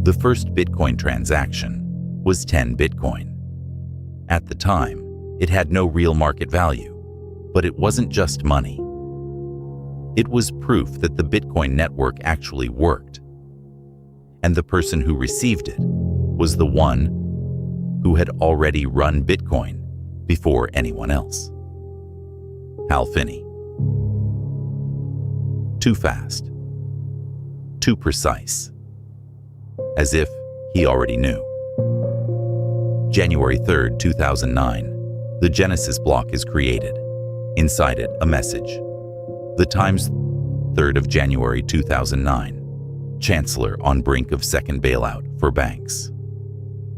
The first Bitcoin transaction was 10 Bitcoin. At the time, it had no real market value, but it wasn't just money. It was proof that the Bitcoin network actually worked. And the person who received it was the one who had already run Bitcoin before anyone else. Hal Finney. Too fast. Too precise. As if he already knew. January 3rd, 2009, the Genesis block is created. Inside it, a message. The Times, 3rd of January 2009. Chancellor on brink of second bailout for banks.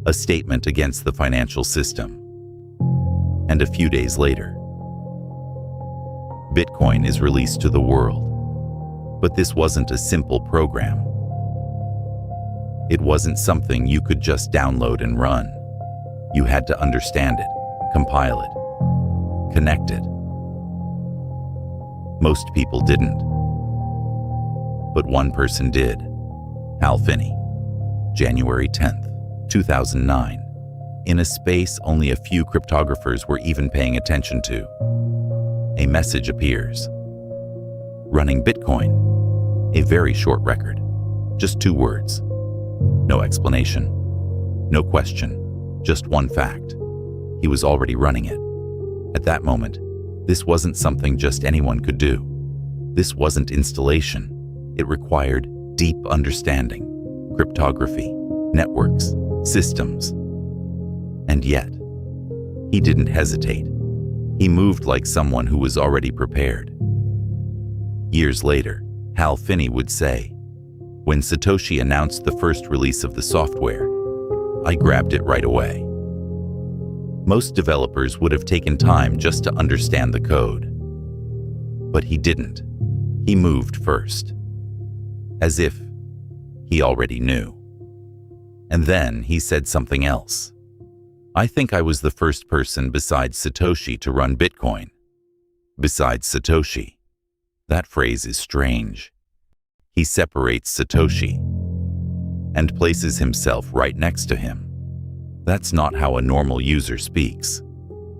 A statement against the financial system. And a few days later, Bitcoin is released to the world. But this wasn't a simple program. It wasn't something you could just download and run. You had to understand it, compile it, connect it. Most people didn't. But one person did. Hal Finney. January 10th, 2009. In a space only a few cryptographers were even paying attention to, a message appears. Running Bitcoin. A very short record. Just 2 words. No explanation. No question. Just one fact. He was already running it. At that moment, this wasn't something just anyone could do. This wasn't installation. It required deep understanding, cryptography, networks, systems. And yet, he didn't hesitate. He moved like someone who was already prepared. Years later, Hal Finney would say, "When Satoshi announced the first release of the software, I grabbed it right away." Most developers would have taken time just to understand the code. But he didn't. He moved first. As if he already knew. And then he said something else. "I think I was the first person besides Satoshi to run Bitcoin." Besides Satoshi. That phrase is strange. He separates Satoshi and places himself right next to him. That's not how a normal user speaks.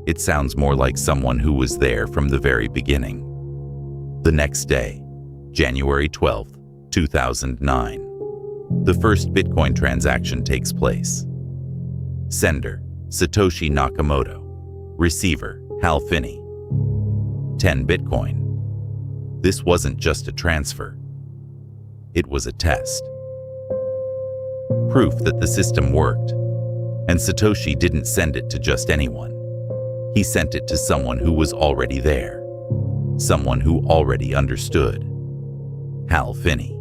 It sounds more like someone who was there from the very beginning. The next day, January 12th, 2009, the first Bitcoin transaction takes place. Sender, Satoshi Nakamoto. Receiver, Hal Finney. 10 Bitcoin. This wasn't just a transfer. It was a test. Proof that the system worked. And Satoshi didn't send it to just anyone. He sent it to someone who was already there. Someone who already understood. Hal Finney.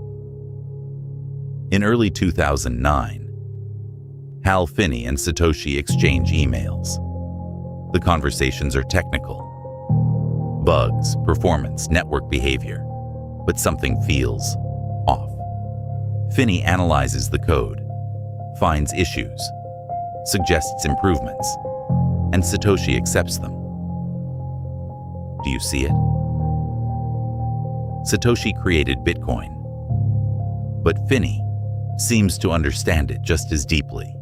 In early 2009, Hal Finney and Satoshi exchange emails. The conversations are technical. Bugs, performance, network behavior. But something feels off. Finney analyzes the code, finds issues, suggests improvements, and Satoshi accepts them. Do you see it? Satoshi created Bitcoin, but Finney seems to understand it just as deeply,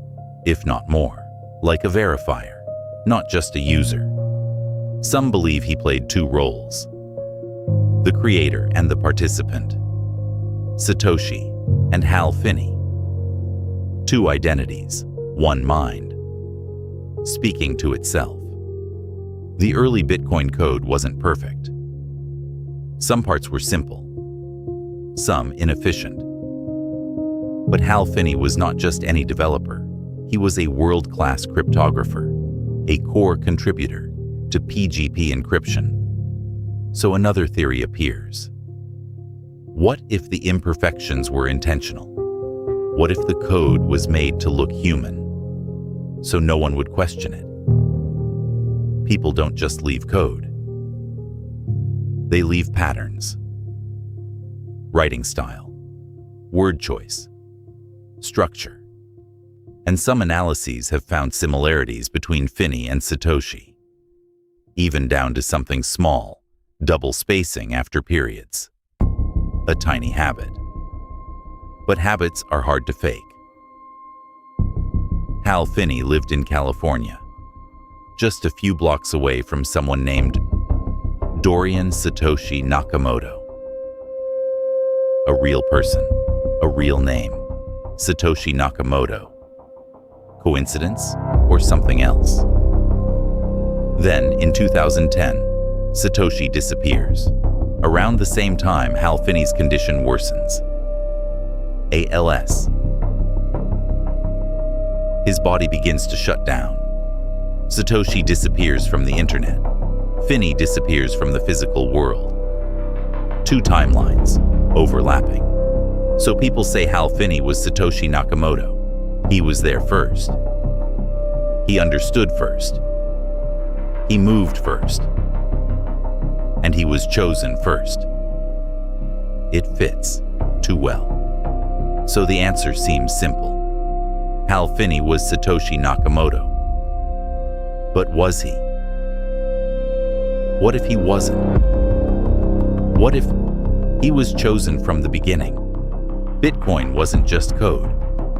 if not more, like a verifier, not just a user. Some believe he played 2 roles, the creator and the participant, Satoshi and Hal Finney. 2 identities, 1 mind, speaking to itself. The early Bitcoin code wasn't perfect. Some parts were simple, some inefficient. But Hal Finney was not just any developer. He was a world-class cryptographer, a core contributor to PGP encryption. So another theory appears. What if the imperfections were intentional? What if the code was made to look human, so no one would question it? People don't just leave code. They leave patterns. Writing style, word choice, structure. And some analyses have found similarities between Finney and Satoshi, even down to something small, double spacing after periods. A tiny habit. But habits are hard to fake. Hal Finney lived in California, just a few blocks away from someone named Dorian Satoshi Nakamoto. A real person, a real name, Satoshi Nakamoto. Coincidence or something else? Then, in 2010, Satoshi disappears. Around the same time, Hal Finney's condition worsens. ALS. His body begins to shut down. Satoshi disappears from the internet. Finney disappears from the physical world. Two timelines, overlapping. So people say Hal Finney was Satoshi Nakamoto. He was there first. He understood first. He moved first. And he was chosen first. It fits too well. So the answer seems simple. Hal Finney was Satoshi Nakamoto. But was he? What if he wasn't? What if he was chosen from the beginning? Bitcoin wasn't just code.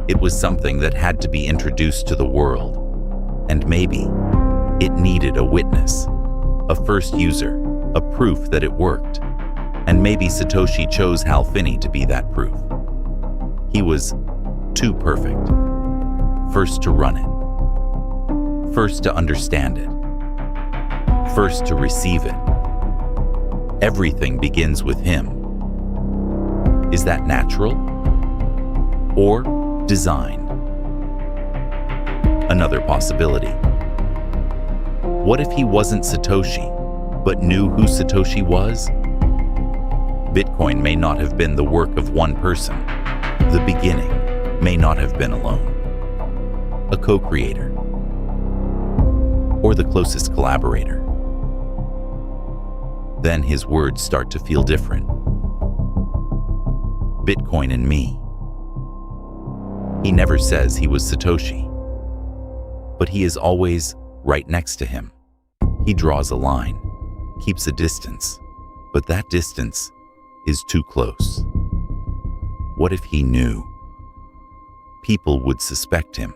It was something that had to be introduced to the world. And maybe it needed a witness, a first user, a proof that it worked. And maybe Satoshi chose Hal Finney to be that proof. He was too perfect. First to run it. First to understand it. First to receive it. Everything begins with him. Is that natural? Or designed? Another possibility. What if he wasn't Satoshi, but knew who Satoshi was? Bitcoin may not have been the work of one person. The beginning may not have been alone. A co-creator. Or the closest collaborator. Then his words start to feel different. Bitcoin and me. He never says he was Satoshi, but he is always right next to him. He draws a line, keeps a distance, but that distance is too close. What if he knew? People would suspect him.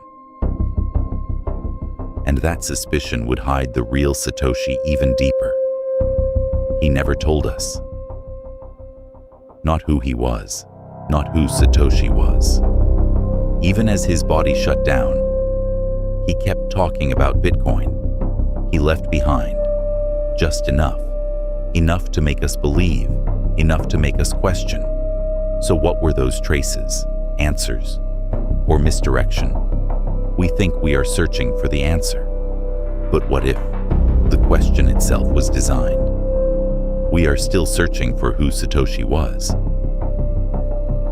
And that suspicion would hide the real Satoshi even deeper. He never told us. Not who he was, not who Satoshi was. Even as his body shut down, he kept talking about Bitcoin. He left behind just enough. Enough to make us believe, enough to make us question. So what were those traces, answers, or misdirection? We think we are searching for the answer. But what if the question itself was designed? We are still searching for who Satoshi was.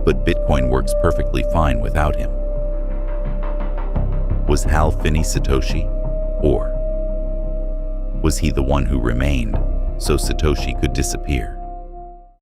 But Bitcoin works perfectly fine without him. Was Hal Finney Satoshi? Or was he the one who remained so Satoshi could disappear?